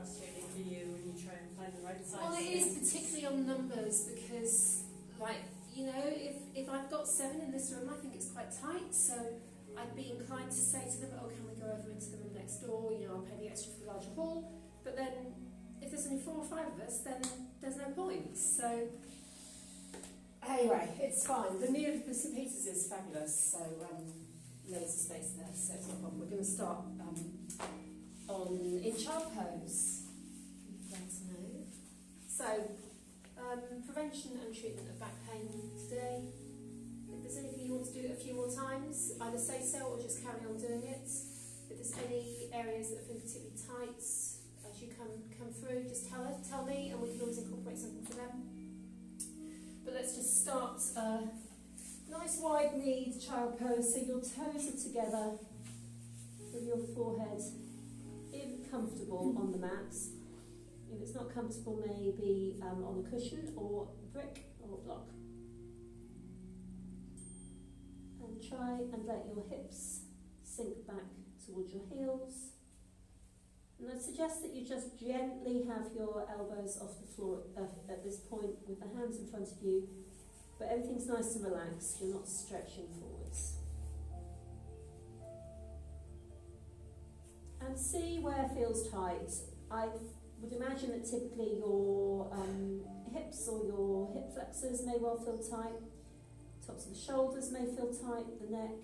frustrating for you when you try and find the right size? Well, it is, particularly on numbers, because, like, you know, if I've got 7 in this room, I think it's quite tight, so I'd be inclined to say to them, oh, can we go over into the room next door, you know, I'll pay the extra for the larger hall. But then, if there's only 4 or 5 of us, then there's no point. So, anyway, it's fine. The new the St Peter's is fabulous, so loads of space there, so it's not a problem. We're going to start in child pose. You'd like to know. So, prevention and treatment of back pain today. If there's anything you want to do a few more times, either say so or just carry on doing it. If there's any areas that feel particularly tight as you come through, just tell me, and we can always incorporate something for them. But let's just start. Nice wide-kneed child pose, so your toes are together with your forehead if comfortable on the mat. If it's not comfortable, maybe on a cushion or brick or block. And try and let your hips sink back towards your heels. And I suggest that you just gently have your elbows off the floor at this point with the hands in front of you, but everything's nice and relaxed, you're not stretching forwards. And see where feels tight. I would imagine that typically your hips or your hip flexors may well feel tight, tops of the shoulders may feel tight, the neck.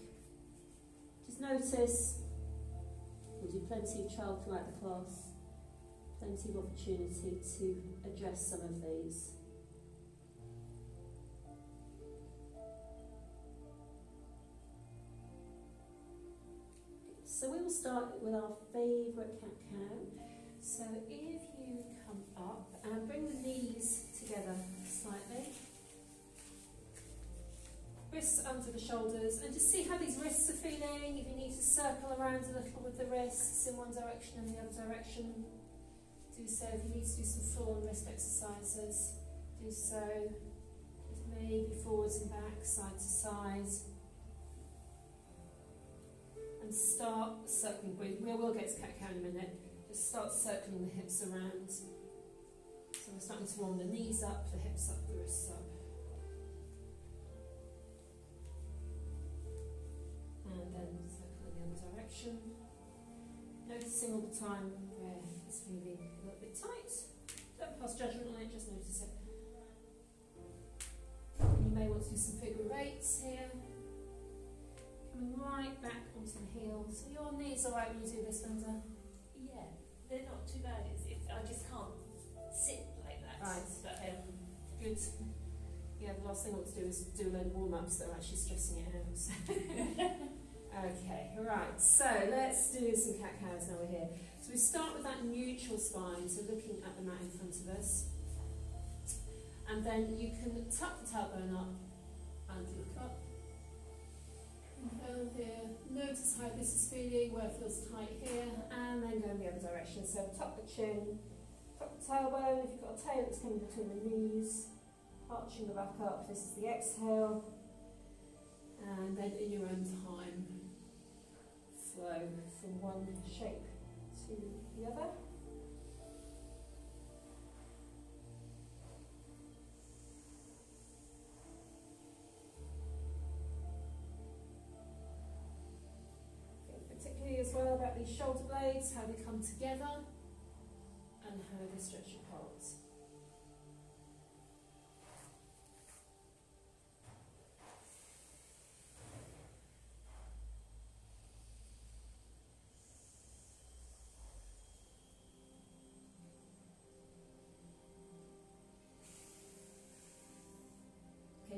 Just notice. We'll do plenty of child throughout the class, plenty of opportunity to address some of these. So we will start with our favourite cat-cow. So if you come up and bring the knees together slightly, wrists under the shoulders, and just see how these wrists are feeling. If you need to circle around a little with the wrists in one direction and the other direction, do so. If you need to do some full-on wrist exercises, do so. Maybe forwards and back, side to side. And start circling. We will get to cat-cow in a minute. Just start circling the hips around. So we're starting to warm the knees up, the hips up, the wrists up. And then circle in the other direction. Noticing all the time where it's feeling a little bit tight. Don't pass judgment on it, just notice it. You may want to do some figure eights here. Coming right back onto the heels. Are your knees alright when you do this, Linda? Yeah, they're not too bad. I just can't sit like that. Right. But, good. Yeah, the last thing I want to do is do a load of warm-ups that are actually stressing it out. So. Okay, right, so let's do some cat-cows now we're here. So we start with that neutral spine, so looking at the mat in front of us. And then you can tuck the tailbone up and look up. And down here, notice how this is feeling, where it feels tight here, and then go in the other direction. So tuck the chin, tuck the tailbone, if you've got a tail that's coming between the knees, arching the back up, this is the exhale. And then in your own time, flow from one shape to the other. Think particularly as well about these shoulder blades, how they come together and how they stretch apart.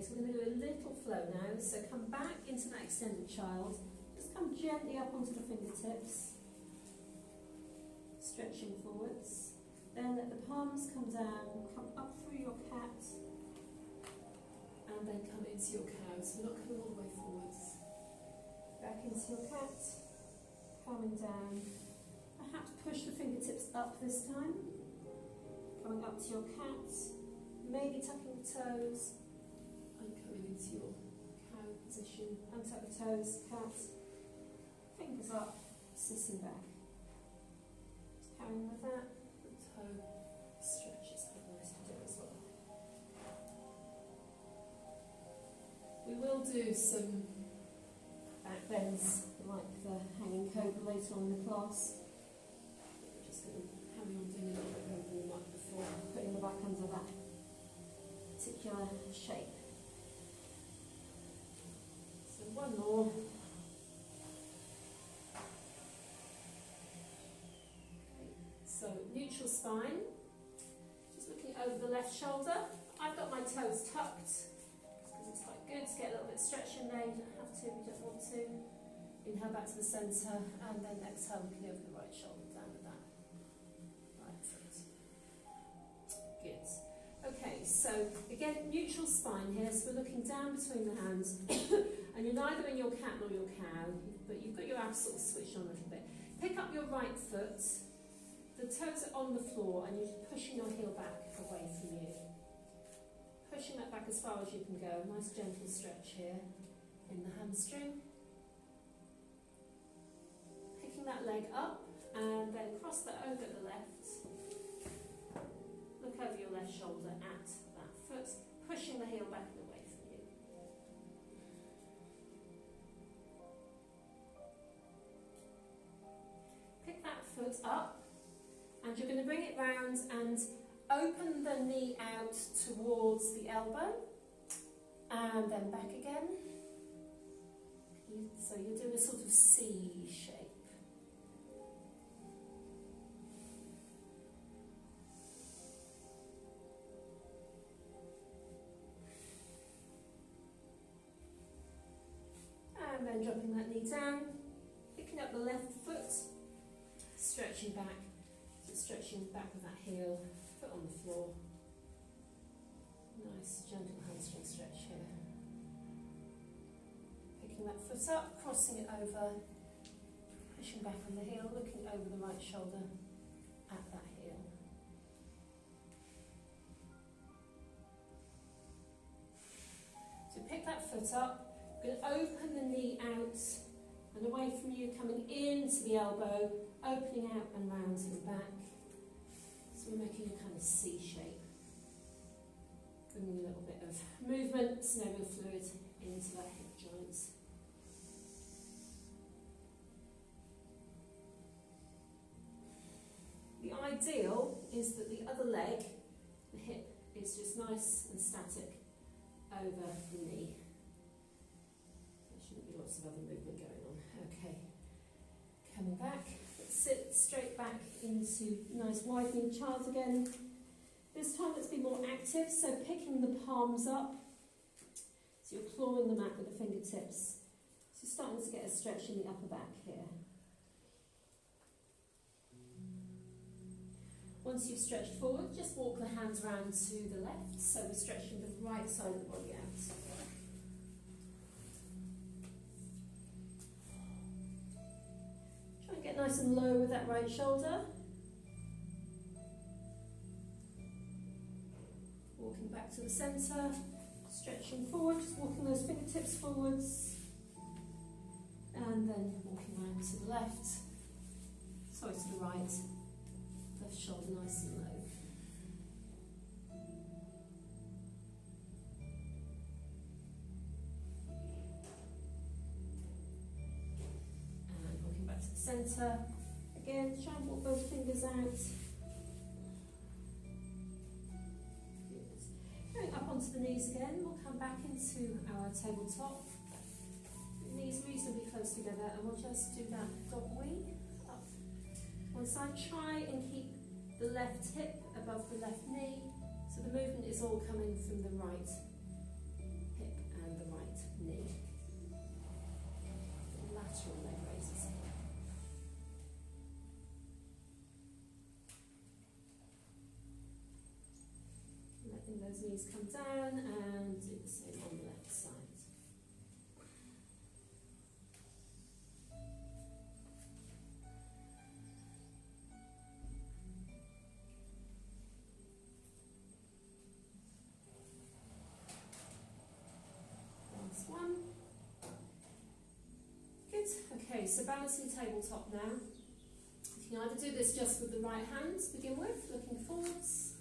So we're going to do a little flow now, so come back into that extended child, just come gently up onto the fingertips, stretching forwards, then let the palms come down, come up through your cat, and then come into your cow, so we're not coming all the way forwards. Back into your cat, coming down, perhaps push the fingertips up this time, coming up to your cat, maybe tucking the toes, and coming into your cow position, untuck the toes, cat, fingers up, sitting back. Just carrying with that, do some back bends like the hanging cobra later on in the class. We're just going to carry on doing a little bit of a warm up before putting the back under that particular shape. So one more. Okay. So neutral spine. Just looking over the left shoulder. I've got my toes tucked because it's quite good to get a little bit of stretch in there. You don't have to, you don't want to. Inhale back to the centre and then exhale looking over the right shoulder down with that right foot. Good. Okay, so again, neutral spine here. So we're looking down between the hands and you're neither in your cat nor your cow, but you've got your abs sort of switched on a little bit. Pick up your right foot, the toes are on the floor and you're pushing your heel back away from you. Pushing that back as far as you can go. Nice gentle stretch here in the hamstring. Picking that leg up and then cross that over the left. Look over your left shoulder at that foot, pushing the heel back and away from you. Pick that foot up and you're going to bring it round and open the knee out towards the elbow and then back again. So you're doing a sort of C shape. And then dropping that knee down, picking up the left foot, stretching back, so stretching back with that heel, foot on the floor. Nice gentle hamstring stretch here. Picking that foot up, crossing it over, pushing back on the heel, looking over the right shoulder at that heel. So pick that foot up. We're going to open the knee out and away from you, coming into the elbow, opening out and round to the back. So we're making a kind of C shape. Bringing a little bit of movement, synovial fluid into that hip joint. The ideal is that the other leg, the hip, is just nice and static over the knee. Lots of other movement going on. Okay, coming back, let's sit straight back into nice widening child again. This time let's be more active, so picking the palms up, so you're clawing the mat with the fingertips. So you're starting to get a stretch in the upper back here. Once you've stretched forward, just walk the hands round to the left, so we're stretching the right side of the body out. Get nice and low with that right shoulder. Walking back to the centre, stretching forward, just walking those fingertips forwards. And then walking around to the left, sorry, to the right. Left shoulder nice and low. Centre. Again, try and walk both fingers out. Good. Going up onto the knees again, we'll come back into our tabletop. Knees reasonably close together and we'll just do that dog wing up one side. Try and keep the left hip above the left knee, so the movement is all coming from the right hip and the right knee. The lateral leg raises. Letting those knees come down and do the same on the left side. Last one. Good. Okay, so balancing tabletop now. You can either do this just with the right hand to begin with, looking forwards.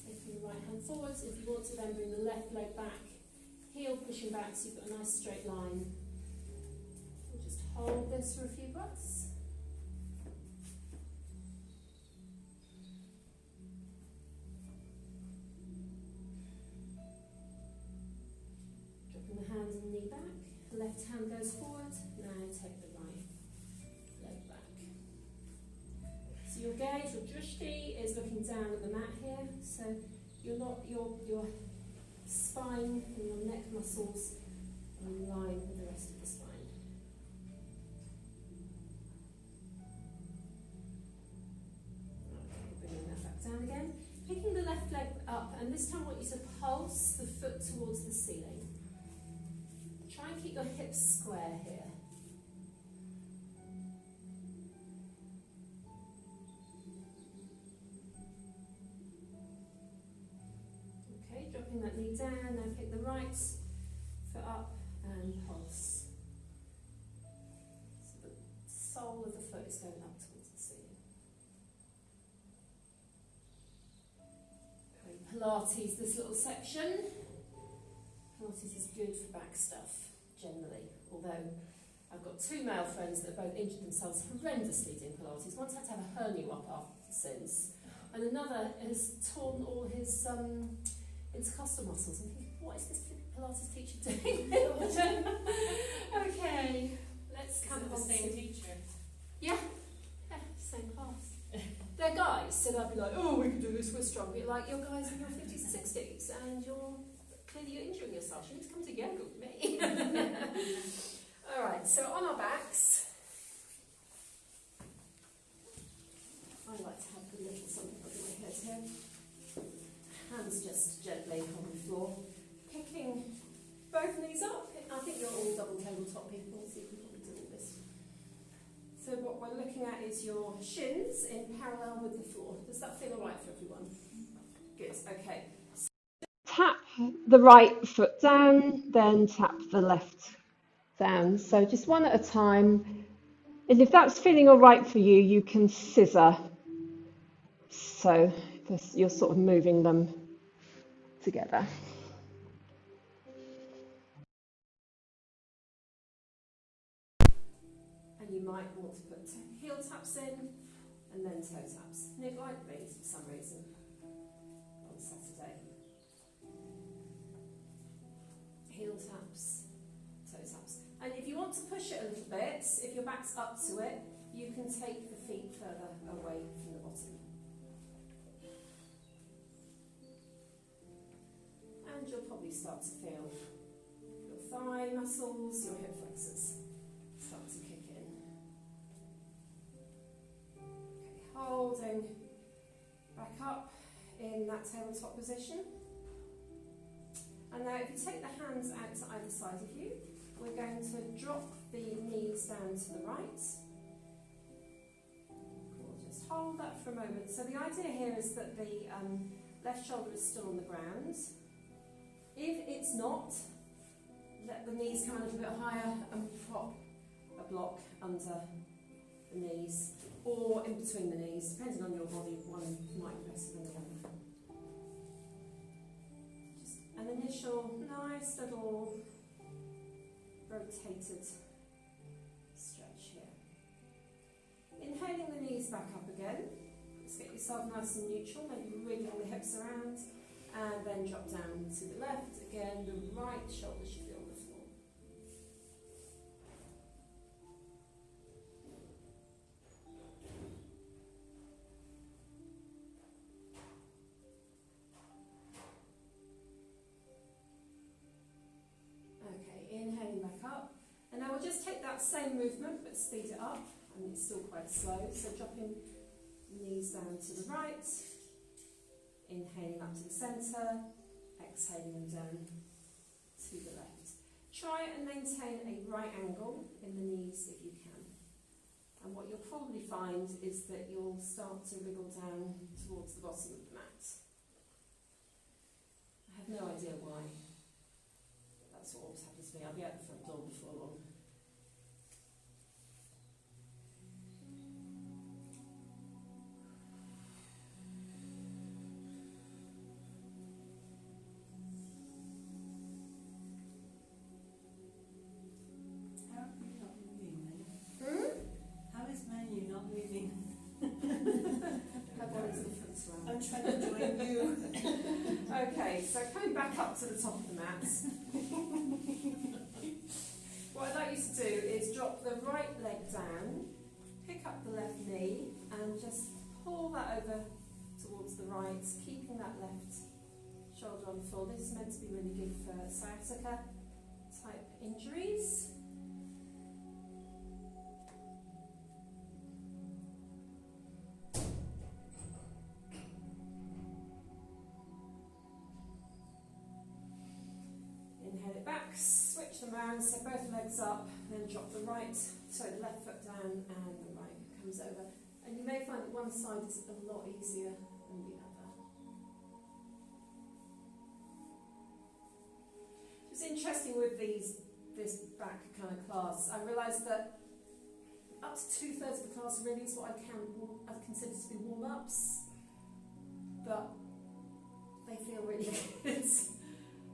Taking the right hand forwards. If you want to then bring the left leg back heel pushing back so you've got a nice straight line. We'll just hold this for a few breaths. Dropping the hands and knee back. Left hand goes forward. Now take the right leg back. So your gaze, your drishti, is looking down at the mat here. So you're not your spine and your neck muscles are in line with the rest of the spine. Okay, bringing that back down again. Picking the left leg up, and this time I want you to pulse the foot towards the ceiling. Try and keep your hips square here. Okay, dropping that knee down, now pick the right foot up and pulse. So the sole of the foot is going up towards the ceiling. Great. Pilates, this little section. Pilates is good for back stuff, generally, although I've got two male friends that have both injured themselves horrendously doing Pilates. One's had to have a hernia up after since, and another has torn all his intercostal muscles. I'm thinking, what is this Pilates teacher doing? Okay, let's come on. The same teacher. Yeah, same class. They're guys, so they'll be like, oh, we can do this, we're strong. But like, you're guys in your 50s and 60s, and clearly you're injuring yourself. You need to come to yoga with me. All right, so on our backs, I like to have a little something over my head here. Hands just gently on the floor. Picking both knees up. I think you're all double tabletop people, so you can probably do all this. So what we're looking at is your shins in parallel with the floor. Does that feel all right for everyone? Good, okay. Tap the right foot down, then tap the left down. So just one at a time. And if that's feeling all right for you, you can scissor. So you're sort of moving them together. And you might want to put heel taps in and then toe taps. Nick liked these for some reason on Saturday. Heel taps, toe taps. And if you want to push it a little bit, if your back's up to it, you can take the feet further away from the bottom. And you'll probably start to feel your thigh muscles, your hip flexors start to kick in. Okay, holding back up in that tabletop position. And now if you take the hands out to either side of you, we're going to drop the knees down to the right. We'll just hold that for a moment. So the idea here is that the left shoulder is still on the ground. If it's not, let the knees come a little bit higher and prop a block under the knees or in between the knees, depending on your body, one might be better than the other. Just an initial nice little rotated stretch here. Inhaling the knees back up again. Just get yourself nice and neutral, maybe wiggling the hips around. And then drop down to the left. Again, the right shoulder should be on the floor. Okay, inhaling back up. And now we'll just take that same movement but speed it up. And it's still quite slow. So dropping the knees down to the right. Inhaling up to the centre, exhaling them down to the left. Try and maintain a right angle in the knees if you can. And what you'll probably find is that you'll start to wriggle down towards the bottom of the mat. I have no idea why. That's what always happens to me. I'll be out the front door before long. Where's the foot swell? I'm trying to join you. Okay, so coming back up to the top of the mat. What I'd like you to do is drop the right leg down, pick up the left knee, and just pull that over towards the right, keeping that left shoulder on the floor. This is meant to be really good for sciatica type injuries. Inhale it back, switch them around, so both legs up, then drop the the left foot down and the right comes over. And you may find that one side is a lot easier than the other. It's interesting with this back kind of class, I realised that up to 2/3 of the class really is what I've considered to be warm-ups, but they feel really good.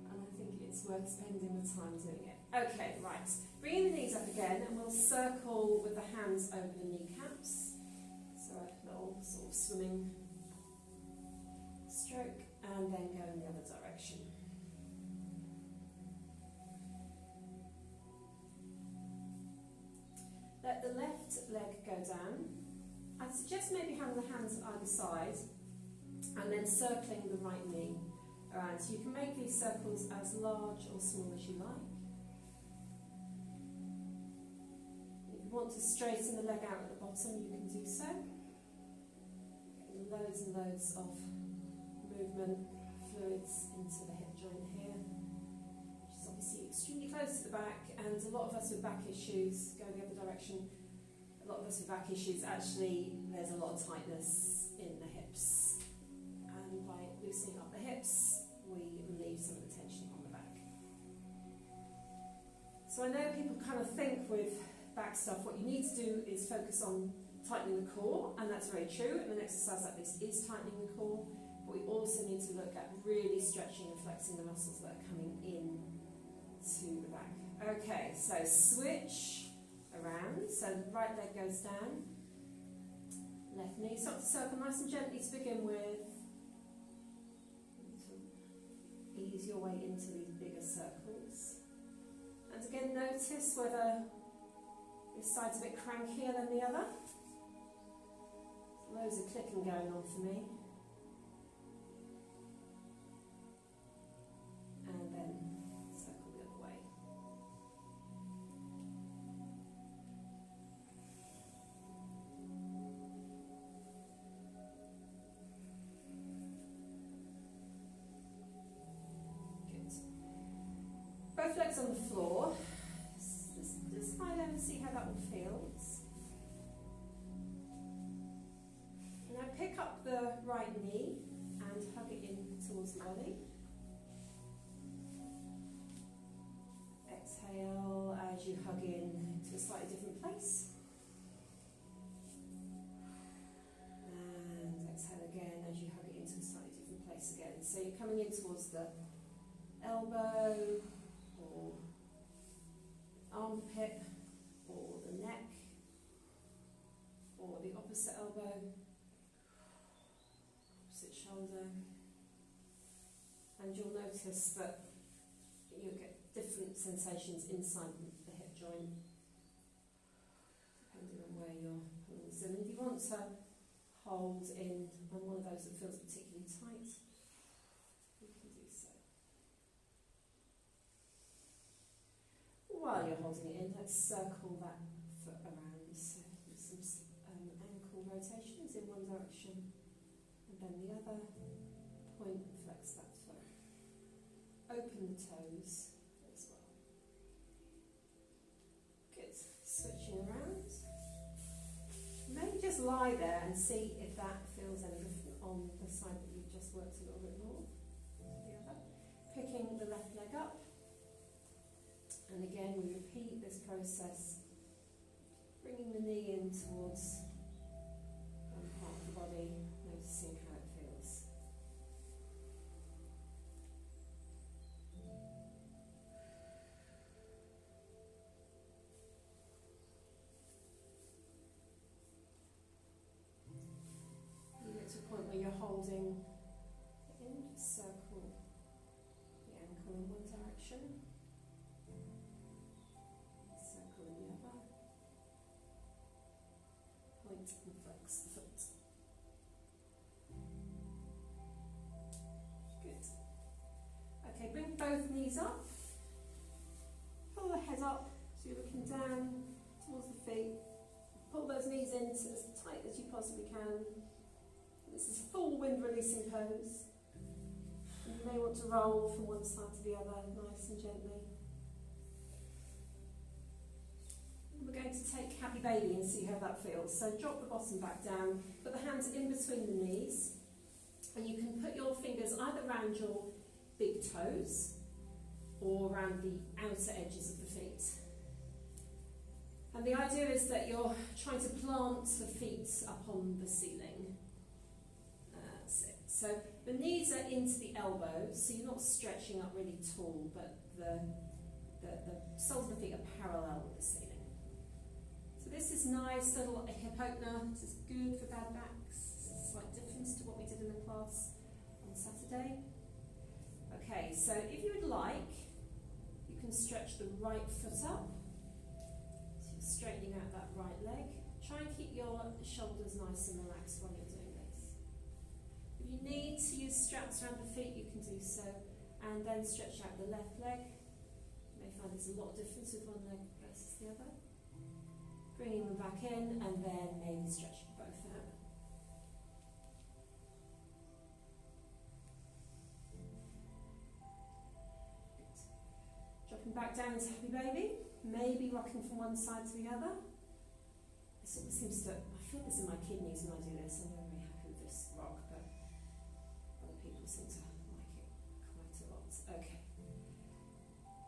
And I think it's worth spending the time doing it. Okay, right. Bringing the knees up again, and we'll circle with the hands over the kneecaps. So a little sort of swimming stroke, and then go in the other direction. Let the left leg go down. I'd suggest maybe having the hands at either side, and then circling the right knee around. So you can make these circles as large or small as you like. If you want to straighten the leg out at the bottom, you can do so. Getting loads and loads of movement, fluids into the hip joint here, which is obviously extremely close to the back, and a lot of us with back issues, going the other direction, a lot of us with back issues, actually there's a lot of tightness in the hips, and by loosening up the hips we relieve some of the tension on the back. So I know people kind of think with back stuff what you need to do is focus on tightening the core, and that's very true, and an exercise like this is tightening the core, but we also need to look at really stretching and flexing the muscles that are coming in to the back. Okay, so switch around, so the right leg goes down, left knee, start to circle nice and gently to begin with. Ease your way into these bigger circles. And again, notice whether this side's a bit crankier than the other. There's loads of clicking going on for me. And then circle the other way. Both legs on the floor. Just lie down and see how that all feels. Now pick up the right knee and hug it in towards the body. Exhale as you hug in to a slightly different place. And exhale again as you hug it into a slightly different place again. So you're coming in towards the elbow, or armpit, or the neck, or the opposite elbow, opposite shoulder, and you'll notice that you'll get different sensations inside the hip joint depending on where you're pulling this in. And if you want to hold in on one of those that feels particularly tight, you can do so. While you're holding it in, let's circle that foot around. So some ankle rotations in one direction and then the other. Point, flex that foot. Open the toes as well. Good. Switching around. Maybe just lie there and see if that feels any different on the side that you've just worked a little bit more. The other. Picking the left leg up. And again, we repeat this process, bringing the knee in towards one part of the body, noticing how it feels. You get to a point where holding in, circle the ankle in one direction, circle in the other, point and flex the foot. Good. Okay, bring both knees up, pull the head up so you're looking down towards the feet. Pull those knees in as tight as you possibly can. This is full wind releasing pose. And you may want to roll from one side to the other, nice and gently. And we're going to take Happy Baby and see how that feels. So drop the bottom back down, put the hands in between the knees, and you can put your fingers either around your big toes or around the outer edges of the feet. And the idea is that you're trying to plant the feet up on the ceiling. That's it. So the knees are into the elbows, so you're not stretching up really tall, but the soles of the feet are parallel with the ceiling. So this is nice, little hip opener. This is good for bad backs. It's a slight difference to what we did in the class on Saturday. Okay, so if you would like, you can stretch the right foot up. Straightening out that right leg. Try and keep your shoulders nice and relaxed while you're doing this. If you need to use straps around the feet, you can do so. And then stretch out the left leg. You may find there's a lot of difference with one leg versus the other. Bringing them back in, and then maybe stretching both out. Good. Dropping back down into Happy Baby. Maybe rocking from one side to the other. It sort of seems to, I feel this in my kidneys when I do this. I'm not very happy with this rock, but other people seem to like it quite a lot. Okay.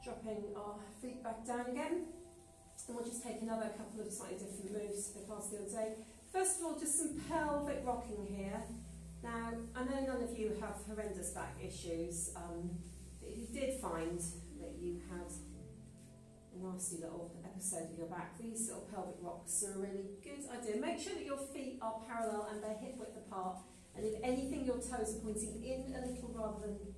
Dropping our feet back down again. And we'll just take another couple of slightly different moves for the class the other day. First of all, just some pelvic rocking here. Now, I know none of you have horrendous back issues. If you did find that you had a nasty little episode of your back, these little pelvic rocks are a really good idea. Make sure that your feet are parallel and they're hip width apart, and if anything your toes are pointing in a little rather than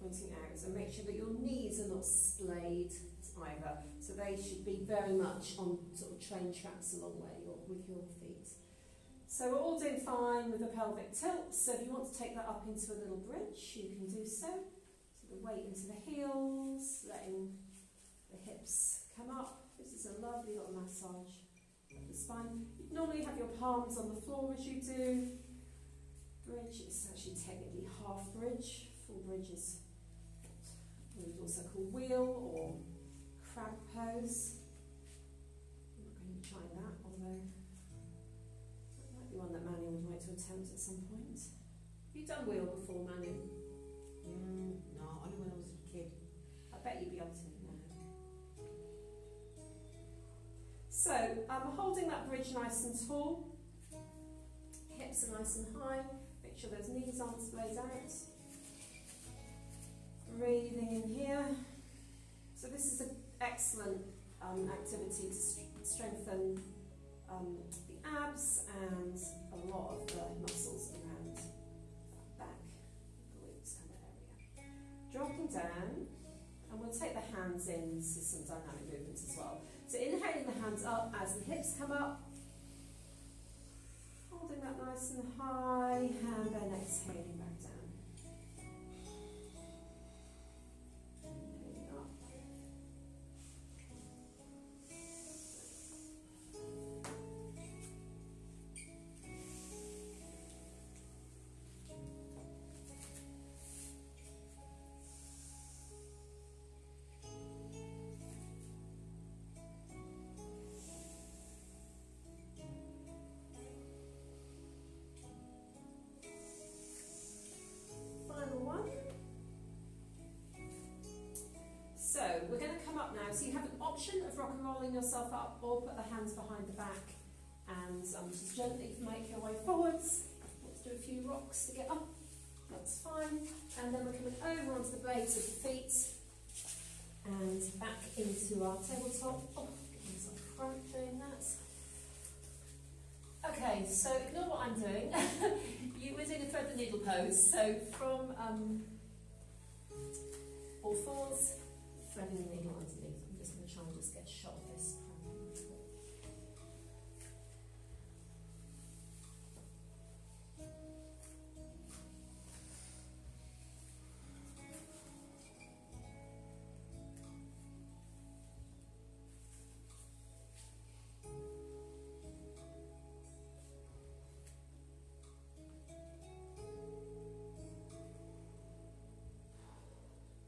pointing out, and make sure that your knees are not splayed either, so they should be very much on sort of train tracks along where you're with your feet. So we're all doing fine with the pelvic tilt, so if you want to take that up into a little bridge, you can do so. So the weight into the heels, letting the hips come up. This is a lovely little massage of the spine. You normally have your palms on the floor as you do. Bridge is actually technically half bridge. Full bridge is what we would also call wheel or crab pose. I'm not going to be trying that, although that might be one that Manny would like to attempt at some point. Have you done wheel before, Manny? No, only when I was a kid. I bet you'd be able to now. So, I'm holding that bridge nice and tall. Hips are nice and high. Make sure those knees aren't splayed out. Breathing in here. So this is an excellent activity to strengthen the abs and a lot of the muscles around that back, glutes kind of area. Dropping down, and we'll take the hands into some dynamic movements as well. So inhaling the hands up as the hips come up, holding that nice and high, and then exhaling back down. Inhaling up. So we're going to come up now. So you have an option of rock and rolling yourself up, or put the hands behind the back and just gently make your way forwards. Let's do a few rocks to get up. That's fine. And then we're coming over onto the blades of the feet and back into our tabletop. Oh, getting some cramp doing that. Okay, so ignore what I'm doing. We're doing a thread the needle pose. So from all fours, threading the needle underneath. I'm just going to try and just get a shot of this.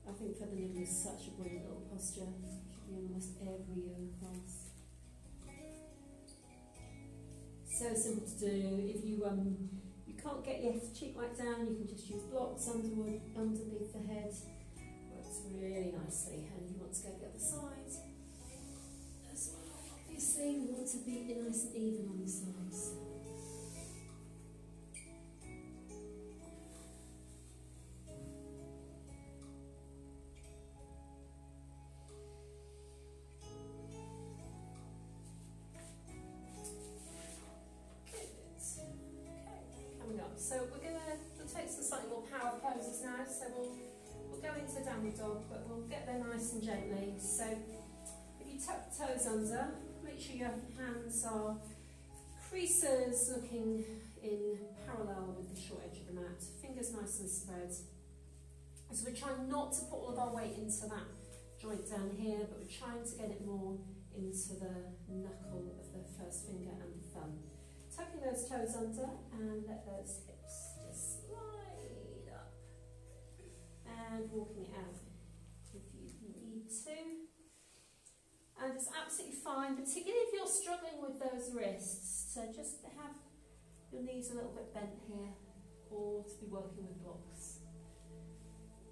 I think feather needle is such a brilliant little posture. Should be in almost every yoga class. So simple to do. If you can't get your cheek right down, you can just use blocks underneath the head. Works really nicely. And you want to go the other side as well. Obviously, we want to be nice and even on the sides. So we'll take some slightly more power poses now. So we'll go into downward dog, but we'll get there nice and gently. So if you tuck the toes under, make sure your hands are creases looking in parallel with the short edge of the mat. Fingers nice and spread. So we're trying not to put all of our weight into that joint down here, but we're trying to get it more into the knuckle of the first finger and the thumb. Tucking those toes under and let those hips just slide up. And walking it out if you need to. And it's absolutely fine, particularly if you're struggling with those wrists. So just have your knees a little bit bent here, or to be working with blocks.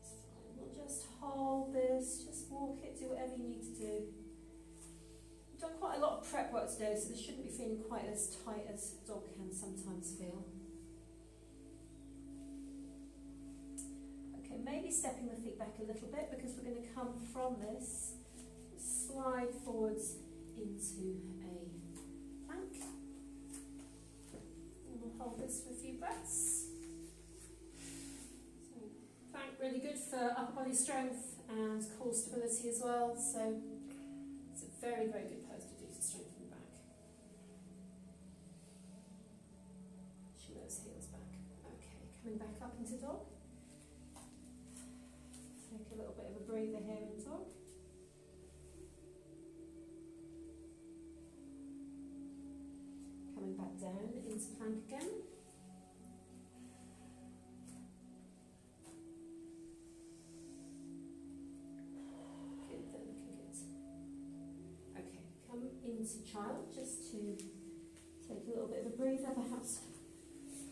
It's fine. We'll just hold this, just walk it, do whatever you need to do. We've done quite a lot of prep work today, so this shouldn't be feeling quite as tight as dog can sometimes feel. Okay, maybe stepping the feet back a little bit, because we're going to come from this, slide forwards into a plank. And we'll hold this for a few breaths. So, plank really good for upper body strength and core stability as well. So it's a very, very good pose to do to strengthen the back. Pushing those heels back. Okay, coming back up into dog. Take a little bit of a breather here in dog. Coming back down into plank again. Good, they're looking good. Okay, come into child just to take a little bit of a breather, perhaps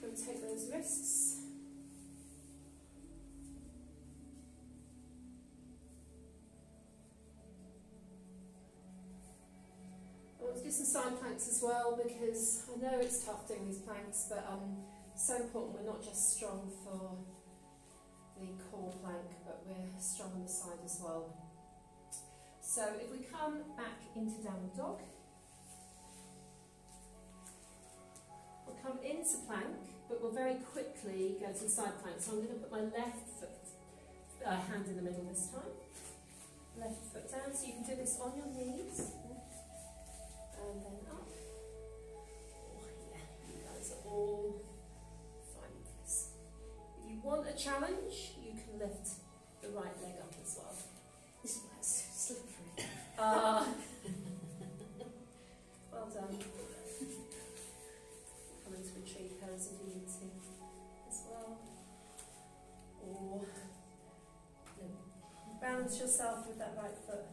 rotate those wrists. I want to do some side planks as well, because I know it's tough doing these planks, but so important we're not just strong for the core plank, but we're strong on the side as well. So if we come back into downward dog, we'll come into plank, but we'll very quickly go to side plank. So I'm going to put my left foot, hand in the middle this time. Left foot down, so you can do this on your knees. And then up. Oh yeah, you guys are all fine with this. If you want a challenge, you can lift the right leg up as well. This is why it's so slippery. Well done. Come into a tree pose if you need to as well. Or balance yourself with that right foot.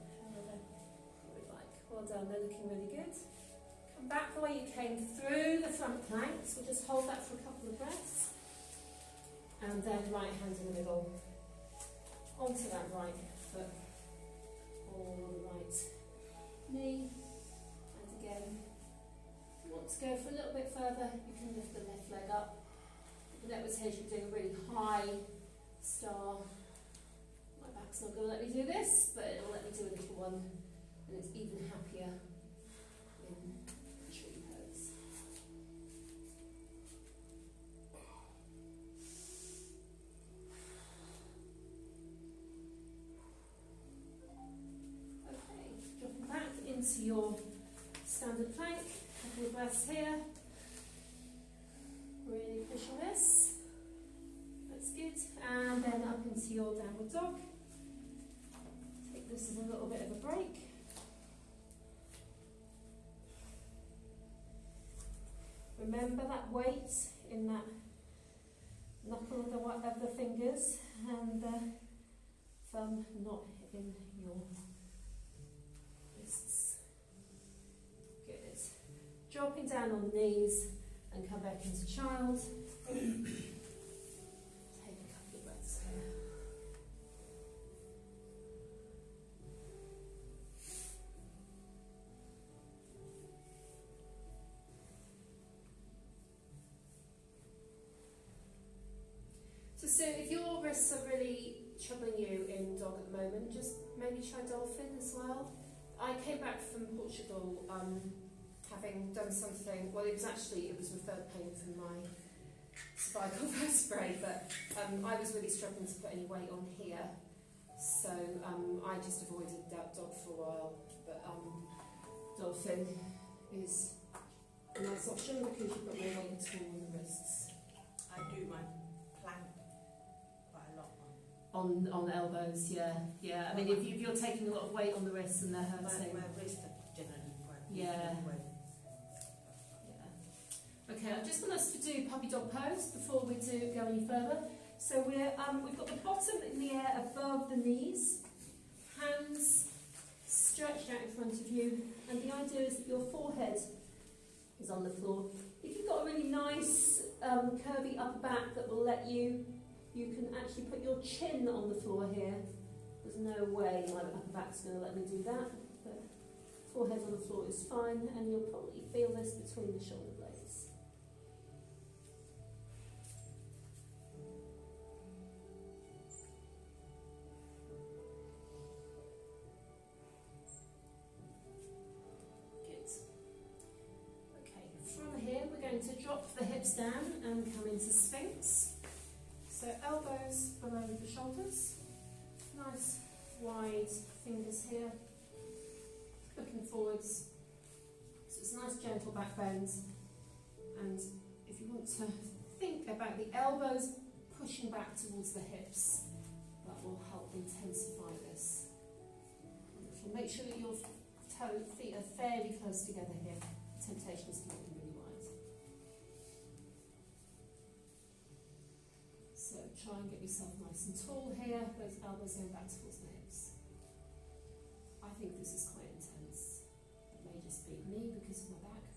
Well done, they're looking really good. Come back the way you came through the front planks. We'll just hold that for a couple of breaths. And then right hand in the middle. Onto that right foot. Or the right knee. And again, if you want to go for a little bit further, you can lift the left leg up. Notice here you're doing a really high star. My back's not going to let me do this, but it'll let me do a little one. And it's even happier in tree pose. into your standard plank. Couple of breaths here. Really push on this. That's good. And then up into your downward dog. Take this as a little bit of a break. Remember that weight in that knuckle of the fingers and the thumb not in your wrists. Good. Dropping down on the knees and come back into child. Take a couple of breaths here. So if your wrists are really troubling you in dog at the moment, just maybe try dolphin as well. I came back from Portugal having done something, well it was referred pain from my cervical vertebrae, but I was really struggling to put any weight on here, so I just avoided that dog for a while, but dolphin is a nice option because you've got more weight at all on the wrists. I do my plank quite a lot. On the elbows, yeah. I mean, if you're taking a lot of weight on the wrists and they're hurting. My wrists are generally quite Yeah. weak. Okay, I just want us to do puppy dog pose before we do go any further. So we've got the bottom in the air above the knees, hands stretched out in front of you, and the idea is that your forehead is on the floor. If you've got a really nice curvy upper back that will let you can actually put your chin on the floor here. There's no way my upper back's going to let me do that, but forehead on the floor is fine, and you'll probably feel this between the shoulder blades. To drop the hips down and come into Sphinx. So elbows below the shoulders, nice wide fingers here, looking forwards. So it's a nice gentle back bend, and if you want to think about the elbows pushing back towards the hips, that will help intensify this. Wonderful. Make sure that your feet are fairly close together here. The temptation is to make them really wide. So try and get yourself nice and tall here, those elbows going back towards the hips. I think this is quite intense. It may just be me because of my back.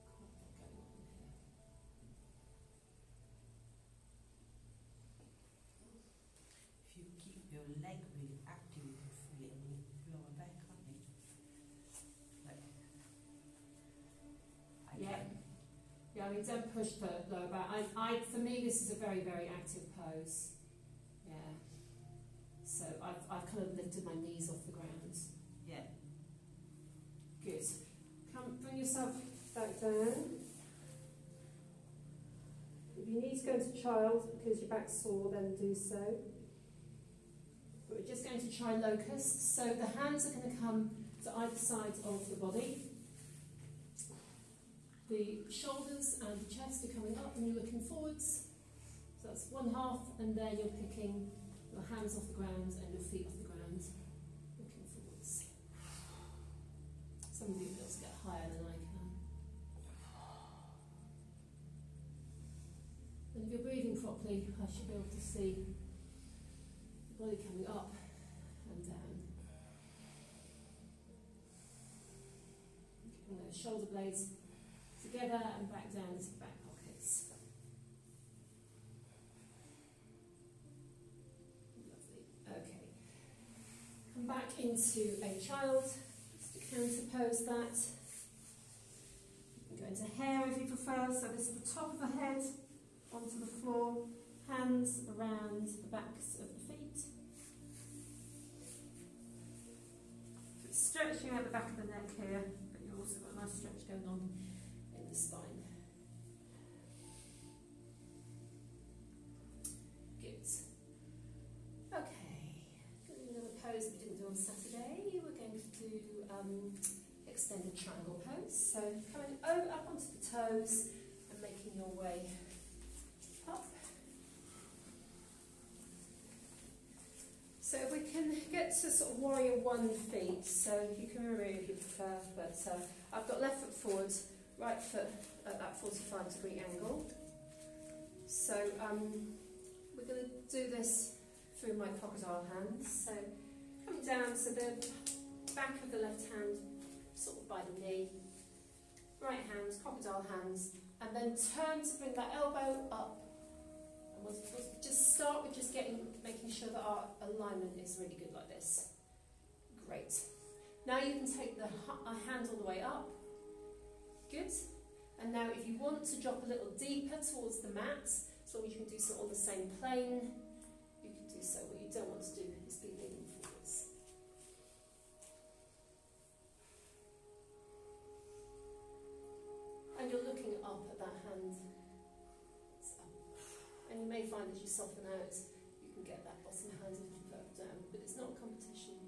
Quite a lot going on here. If you keep your leg really active, you can feel it in your lower back, can't you? Like, Yeah, I mean, don't push the lower back. For me, this is a very, very active pose. Yeah. So I've kind of lifted my knees off the ground. Yeah. Good. Bring yourself back down. If you need to go into child because your back's sore, then do so. But we're just going to try locust. So the hands are going to come to either side of the body. The shoulders and the chest are coming up and you're looking forwards. So that's one half, and then you're picking your hands off the ground and your feet off the ground, looking forwards. Some of you girls get higher than I can. And if you're breathing properly, I should be able to see the body coming up and down. Keeping those shoulder blades together and back down to the back pockets. Lovely. Okay. Come back into a child. Just to counterpose that. You can go into hare if you prefer. So this is the top of the head onto the floor. Hands around the backs of the feet. So it's stretching out the back of the neck here, but you've also got a nice stretch going on in the spine. Good. Okay. Doing another pose on Saturday, we're going to do extended triangle pose. So coming up onto the toes and making your way up. So we can get to sort of warrior one feet, so you can remove if you prefer, but I've got left foot forward, right foot at that 45-degree angle. So we're going to do this through my crocodile hands. So coming down, so the back of the left hand sort of by the knee, right hand, crocodile hands, and then turn to bring that elbow up. And we'll just start with just making sure that our alignment is really good like this. Great. Now you can take the hand all the way up. Good. And now if you want to drop a little deeper towards the mat, as long as you can do so on the same plane, you can do so. What you don't want to do is be leaning forwards. And you're looking up at that hand. It's up. And you may find as you soften out, you can get that bottom hand a little further down, but it's not a competition.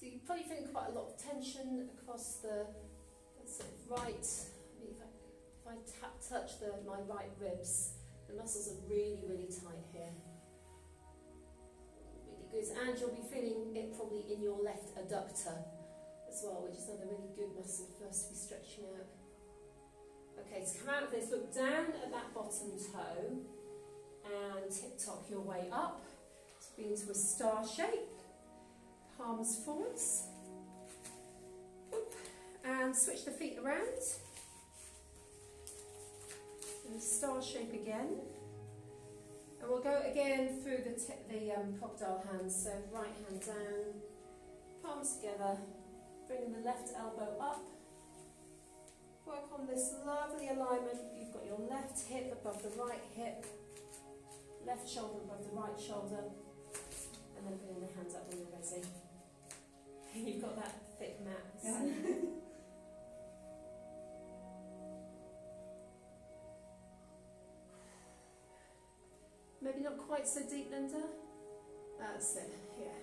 So you're probably feeling quite a lot of tension across the sort of right. If I touch my right ribs, the muscles are really, really tight here. Really good. And you'll be feeling it probably in your left adductor as well, which is another really good muscle for us to be stretching out. Okay, to come out of this, look down at that bottom toe and tip-top your way up to be into a star shape. Palms forwards. Oop. And switch the feet around. And star shape again. And we'll go again through the crocodile hands. So right hand down, palms together. Bring the left elbow up. Work on this lovely alignment. You've got your left hip above the right hip, left shoulder above the right shoulder, and then bring the hands up when you're ready. You've got that thick mat. So. Maybe not quite so deep, Linda. That's it. Yeah.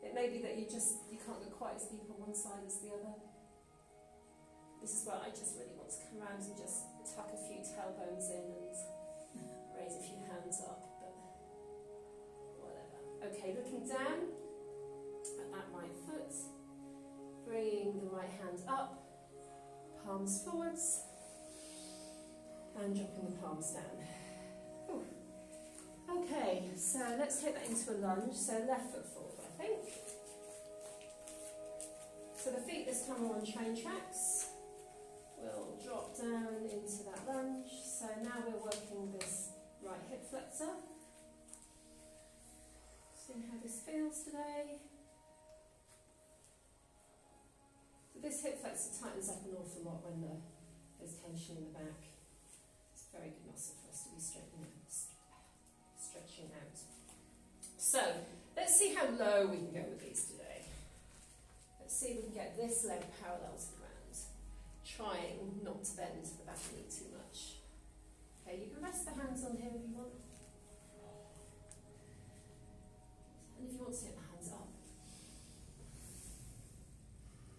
It may be that you can't go quite as deep on one side as the other. This is where I just really want to come around and just tuck a few tailbones in and raise a few hands up, but whatever. Okay, looking down at that right foot, bringing the right hand up, palms forwards, and dropping the palms down. Ooh. Okay, so let's take that into a lunge. So left foot forward, I think. So the feet this time are on train tracks. We'll drop down into that lunge. So now we're working this right hip flexor. Seeing how this feels today. So this hip flexor tightens up an awful lot when there's tension in the back. It's a very good muscle for us to be stretching out. So let's see how low we can go with these today. Let's see if we can get this leg parallel to the ground, trying not to bend the back knee too much. Okay, you can rest the hands on here if you want. And if you want to get the hands up.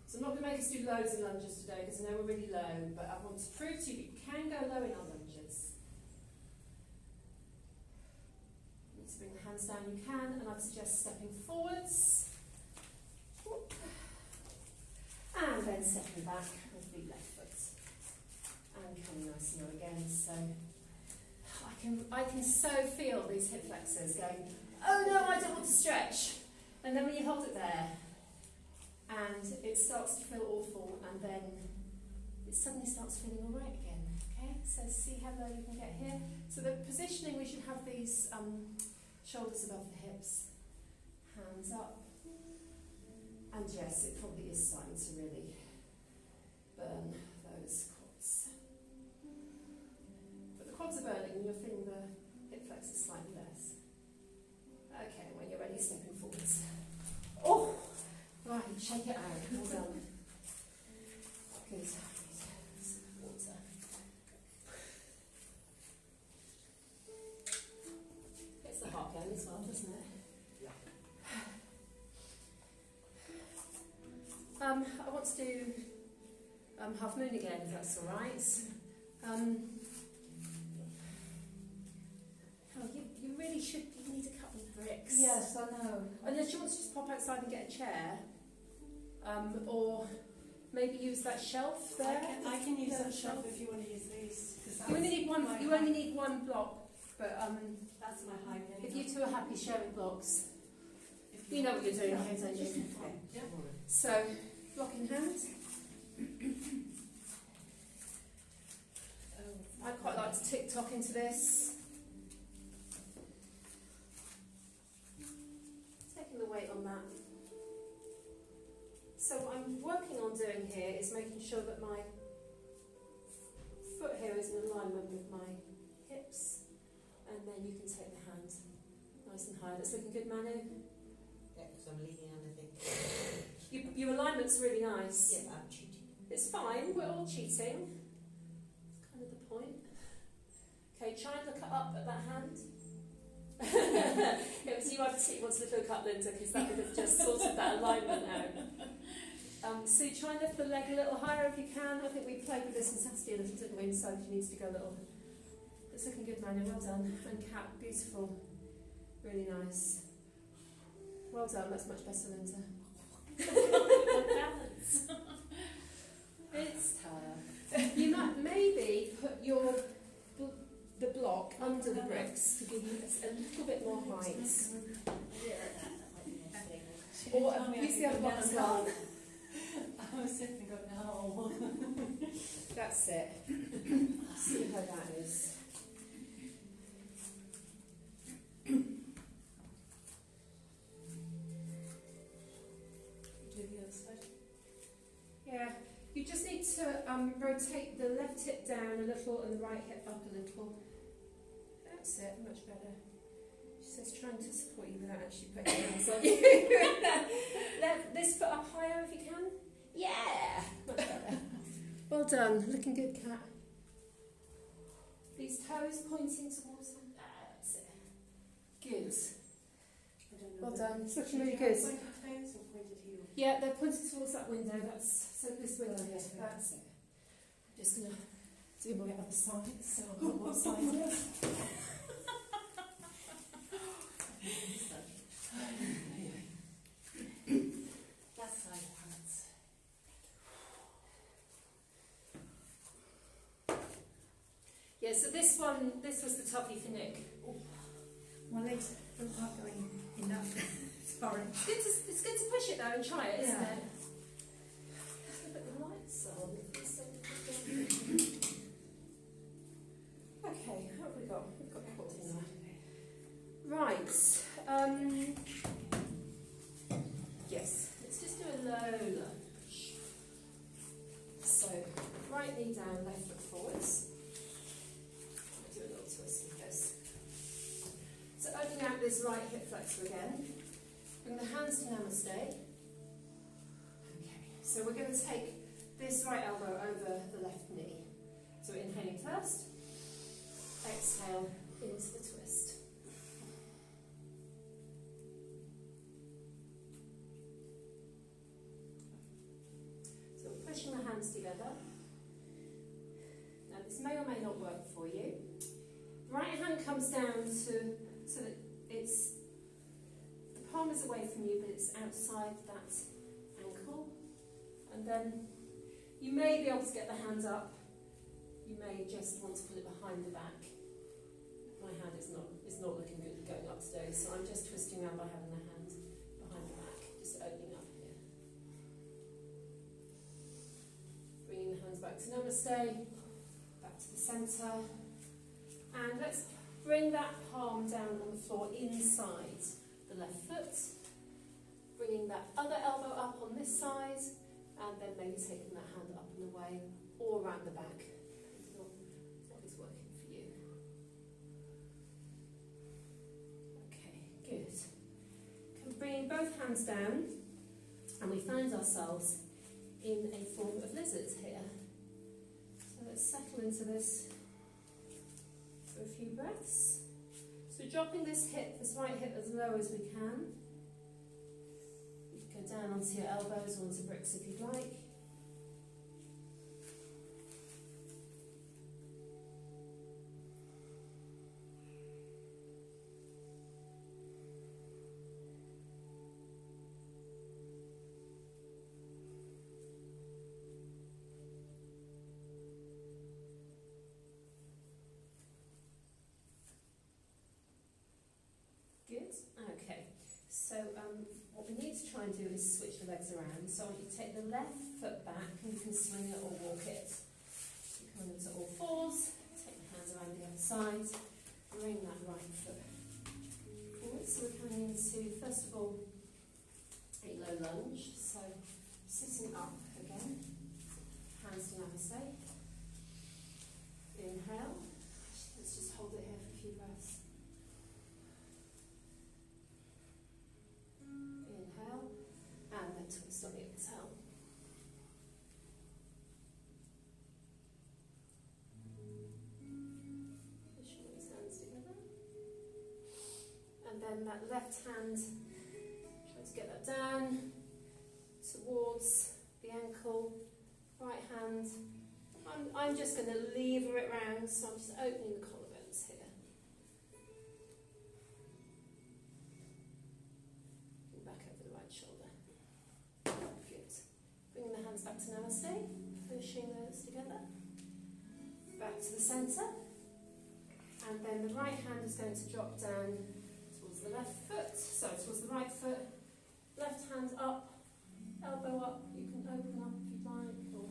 So I'm not going to make us do loads of lunges today because I know we're really low, but I want to prove to you that you can go low in our lunges. You need to bring the hands down, you can, and I'd suggest stepping forwards. Whoop. And then stepping back with the left foot. And coming nice and low again. So I can so feel these hip flexors going, oh no, I don't want to stretch. And then when you hold it there, and it starts to feel awful, and then it suddenly starts feeling all right again. Okay, so see how low you can get here. So the positioning, we should have these shoulders above the hips, hands up, and yes, it probably is starting to really burn those quads. But the quads are burning, and you're feeling the hip flexors slightly less. Okay, when you're ready, stepping forwards. Oh! Right, shake it out. Well done. Good. Water. I want to do Half Moon again, if that's all right. Oh, you really should. You need a couple of bricks. Yes, I know. Unless you want to just pop outside and get a chair, or maybe use that shelf there. I can use that shelf if you want to use these. 'Cause You only that's need one. my You height. only need one block, but That's my height. if you two are happy sharing blocks, If you know what you're doing, Yeah, don't just you? in front. Yeah. So block in hand. I quite like to tick-tock into this. Taking the weight on that. So what I'm working on doing here is making sure that my foot here is in alignment with my hips, and then you can take the hand nice and high. That's looking good, Manu? Yeah, because I'm leaning underneath. Your alignment's really nice. Yeah, I'm cheating. It's fine, we're all cheating. That's kind of the point. Okay, try and look up at that hand. It was you I particularly wanted to look up, Linda, because that would have just sorted that alignment out. So you try and lift the leg a little higher if you can. I think we played with this on Saturday a little, didn't we? So you need to go a little. It's looking good, Manu, well done. And Kat, beautiful. Really nice. Well done, that's much better, Linda. Balance. It's tough. You might maybe put the block under the bricks to give you a little bit more height. Or use the other block as well. I was sitting going, no. That's it. See how that is. Do the other side. Yeah, you just need to rotate the left hip down a little and the right hip up a little. That's it, much better. She says trying to support you without actually putting your hands on you. Left this foot up higher if you can. Yeah, much better. Well done, looking good, Kat. These toes pointing towards them. That's it. Good. I don't know. Well done, it's looking Should really you good. have pointed toes or pointed heels? Yeah, they're pointed towards that window. That's so this window here. That's it. I'm just gonna do my other side. So I'll know what side it is. That side hurts. Yeah. So this was the toughie for Nick. My legs don't like going in that. Sorry. It's good to push it though and try it, isn't Yeah. it? Let's look at the lights on. Okay, what have we got? We've got quads in there. Right. Yes. Let's just do a low lunge. So, right knee down, left foot forwards. Do a little twist in this. So opening out this right hip flexor again. Bring the hands to Namaste. Okay, so we're going to take this right elbow over the left knee. So inhaling first, exhale into the twist. So we're pushing the hands together. Now this may or may not work for you. Right hand comes down so that it's the palm is away from you, but it's outside that ankle. And then you may be able to get the hands up. You may just want to put it behind the back. My hand is not looking good going up today, so I'm just twisting around by having the hand behind the back, just opening up here. Bringing the hands back to Namaste, back to the centre. And let's bring that palm down on the floor inside the left foot. Bringing that other elbow up on this side, and then maybe taking that hand up and away, or around the back. Depending on what is working for you. Okay, good. Bringing both hands down, and we find ourselves in a form of lizard here. So let's settle into this for a few breaths. So dropping this right hip as low as we can. We go Go down onto your elbows or onto bricks if you'd like. Good. Okay. So what we need to try and do is switch the legs around. So you take the left foot back and you can swing it or walk it. You come into all fours, take the hands around the other side, bring that right foot forward. So we're coming into, first of all, a low lunge. So sitting up again, hands to namaste. Inhale. Let's just hold it here for a few breaths. Inhale, and then twist on the exhale. Pushing these hands together. And then that left hand, try to get that down towards the ankle. Right hand, I'm just going to lever it round, so I'm just opening the collarbones here. Back over the right shoulder. Good. Bringing the hands back to namaste, pushing those together. Back to the centre. And then the right hand is going to drop down towards the left foot. Sorry, towards the right foot. Left hand up, elbow up. You can open up if you'd like, or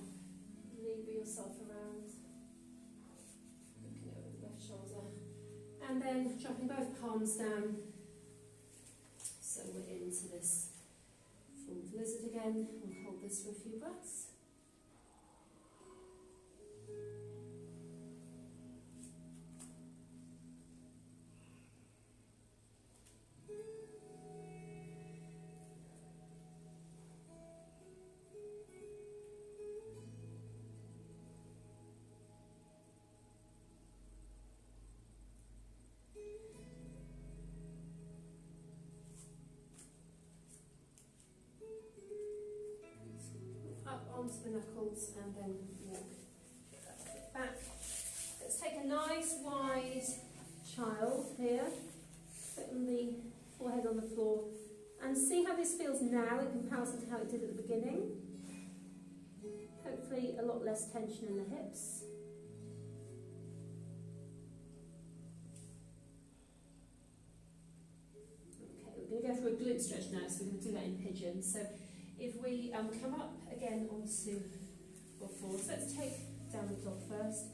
lever yourself around. Looking over the left shoulder. And then dropping both palms down. So we're into this full lizard again. We'll hold this for a few breaths. Onto the knuckles and then walk that back. Let's take a nice wide child here, putting the forehead on the floor, and see how this feels now in comparison to how it did at the beginning. Hopefully a lot less tension in the hips. Okay, we're going to go for a glute stretch now, so we're going to do that in pigeon. So if we come up again onto all fours, let's take downward dog first.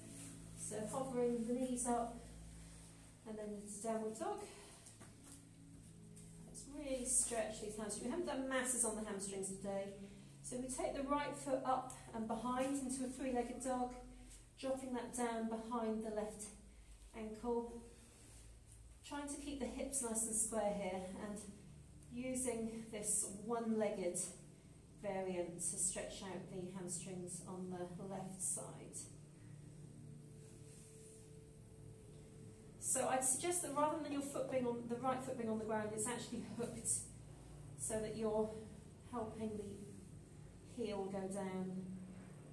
So hovering the knees up and then into downward dog. Let's really stretch these hamstrings. We haven't done masses on the hamstrings today. So we take the right foot up and behind into a three-legged dog, dropping that down behind the left ankle. Trying to keep the hips nice and square here and using this one-legged variant to stretch out the hamstrings on the left side. So I'd suggest that rather than your foot being on the right foot being on the ground, it's actually hooked so that you're helping the heel go down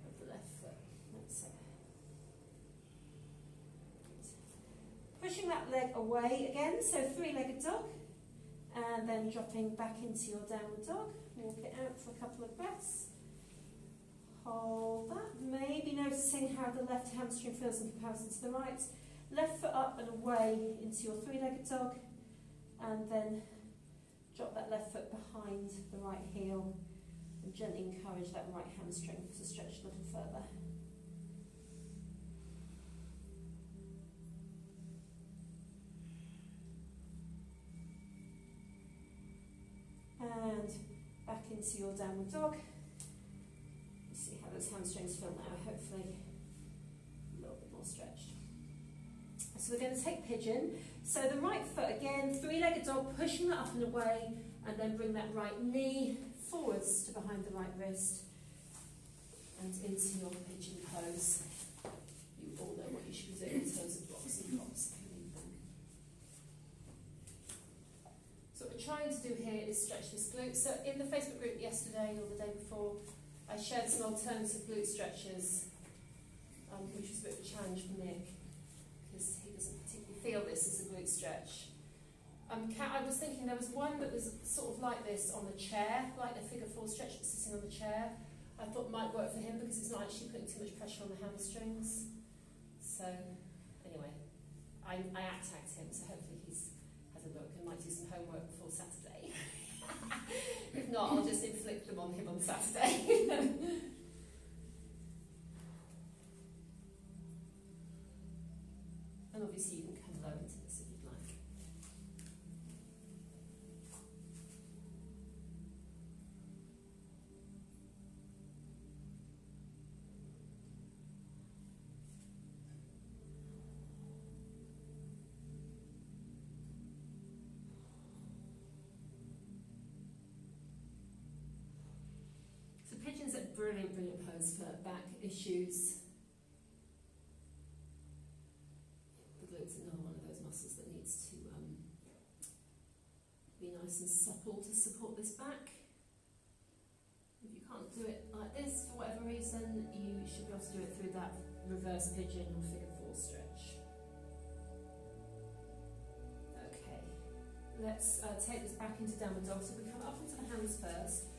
of the left foot. That's it. Pushing that leg away again, so three-legged dog, and then dropping back into your downward dog. Walk it out for a couple of breaths. Hold that. Maybe noticing how the left hamstring feels in comparison to the right. Left foot up and away into your three-legged dog, and then drop that left foot behind the right heel and gently encourage that right hamstring to stretch a little further. And back into your downward dog. You see how those hamstrings feel now, hopefully a little bit more stretched. So we're going to take pigeon. So the right foot again, three-legged dog, pushing that up and away, and then bring that right knee forwards to behind the right wrist and into your pigeon pose. You all know what you should be doing in terms of blocks and props if you need them. So what we're trying to do here is stretch this glute. So in the Facebook group yesterday or the day before, I shared some alternative glute stretches, which was a bit of a challenge for Nick, because he doesn't particularly feel this as a glute stretch. I was thinking there was one that was sort of like this on the chair, like a figure 4 stretch but sitting on the chair. I thought might work for him because it's not actually putting too much pressure on the hamstrings. So anyway, I out-tagged him, so hopefully he's had a look and might do some homework before Saturday. If not, I'll just inflict them on him on Saturday. And obviously you can come low into this if you'd like. So pigeon's a brilliant, brilliant pose for back issues. It's another one of those muscles that needs to be nice and supple to support this back. If you can't do it like this for whatever reason, you should be able to do it through that reverse pigeon or figure 4 stretch. Okay, let's take this back into downward dog. So we come up into the hands first,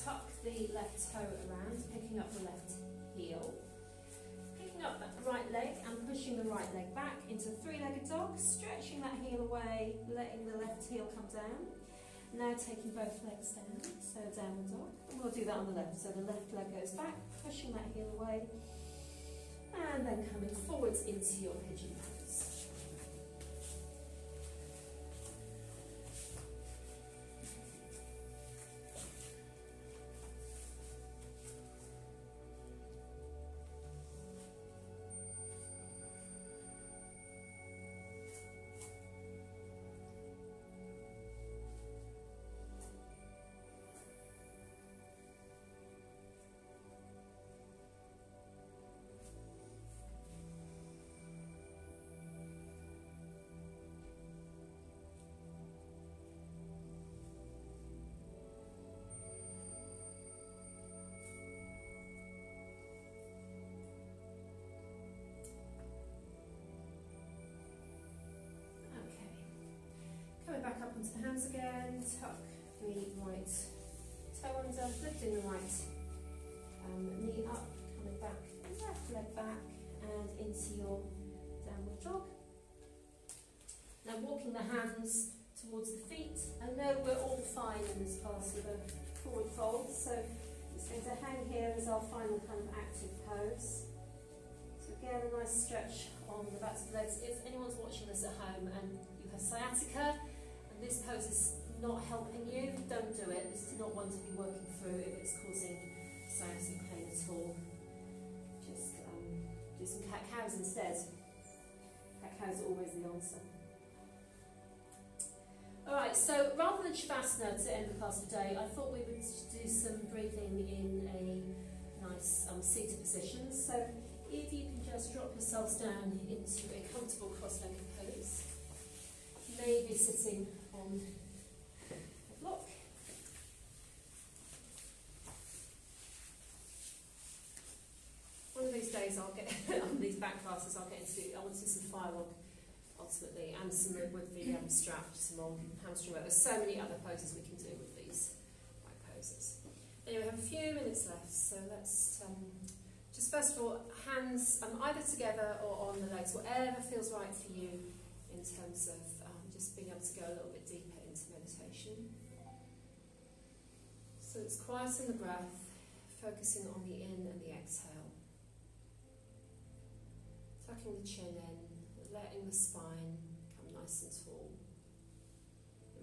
tuck the left toe around, picking up the left heel. Up that right leg and pushing the right leg back into 3-legged dog, stretching that heel away, letting the left heel come down. Now taking both legs down, so downward dog. And we'll do that on the left. So the left leg goes back, pushing that heel away, and then coming forwards into your pigeon pose. Coming back up onto the hands again, tuck the right toe under, lifting the right knee up, coming back, left leg back and into your downward dog. Now walking the hands towards the feet. I know we're all fine in this class with a forward fold, so it's going to hang here as our final kind of active pose. So again, a nice stretch on the backs of the legs. If anyone's watching this at home and you have sciatica, this pose is not helping you, don't do it. This is not one to be working through if it's causing sciatic pain at all. Just do some cat-cows instead. Cat-cows are always the answer. Alright, so rather than Shavasana to end the class today, I thought we would do some breathing in a nice seated position. So if you can just drop yourselves down into a comfortable cross-legged pose, maybe sitting on a block. One of these days I'll get, on these back classes, I want to do some fire log ultimately, and some with the strap, some more hamstring work. There's so many other poses we can do with these back poses. Anyway, we have a few minutes left, so let's just first of all, hands either together or on the legs, whatever feels right for you in terms of just being able to go a little bit deeper into meditation. So it's quieting the breath, focusing on the in and the exhale. Tucking the chin in, letting the spine come nice and tall.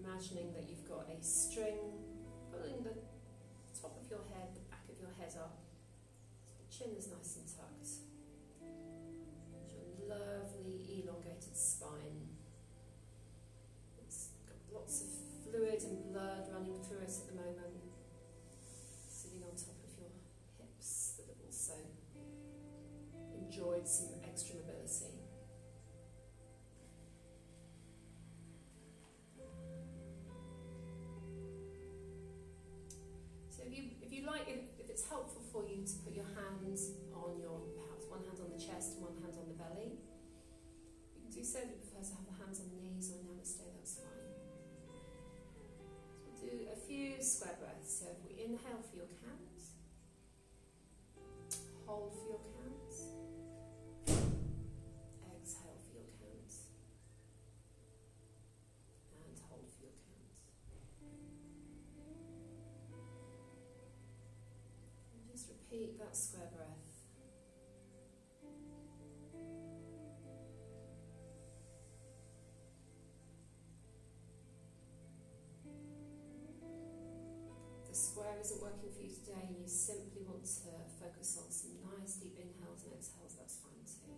Imagining that you've got a string pulling the top of your head, the back of your head up. So the chin is nice and tucked. Your lovely elongated spine. Lots of fluid and blood running through it at the moment, sitting on top of your hips that have also enjoyed some extra mobility. Keep that square breath. If the square isn't working for you today and you simply want to focus on some nice deep inhales and exhales, that's fine too.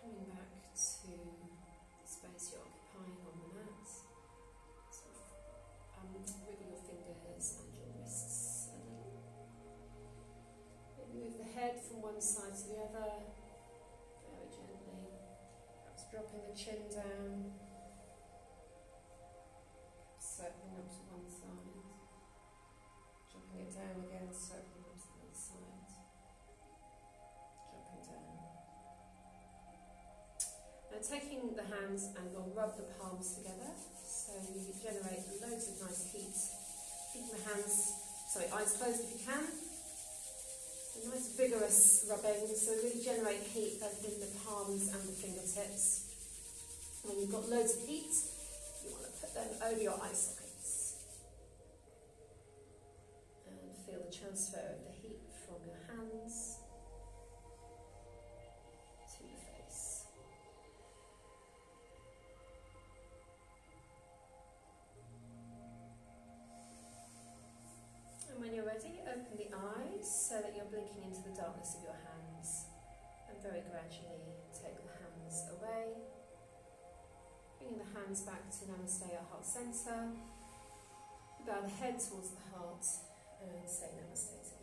Coming back to the space you're occupying on the mat. Sort of, wiggle your fingers and your wrists a little. Maybe move the head from one side to the other, very gently. Perhaps dropping the chin down, circling up to one side, dropping it down again, circling up to the other side, dropping down. Now taking the hands and we'll rub the palms together, so you generate loads of nice heat. Keeping the hands, eyes closed if you can. A nice vigorous rubbing, so really generate heat both in the palms and the fingertips. When you've got loads of heat, you want to put them over your eye sockets. And feel the transfer of the heat from your hands to the face. And when you're ready, open the eyes so that you're blinking into the darkness of your hands. And very gradually take the hands away. Bringing the hands back to Namaste, our heart centre. Bow the head towards the heart and say Namaste together.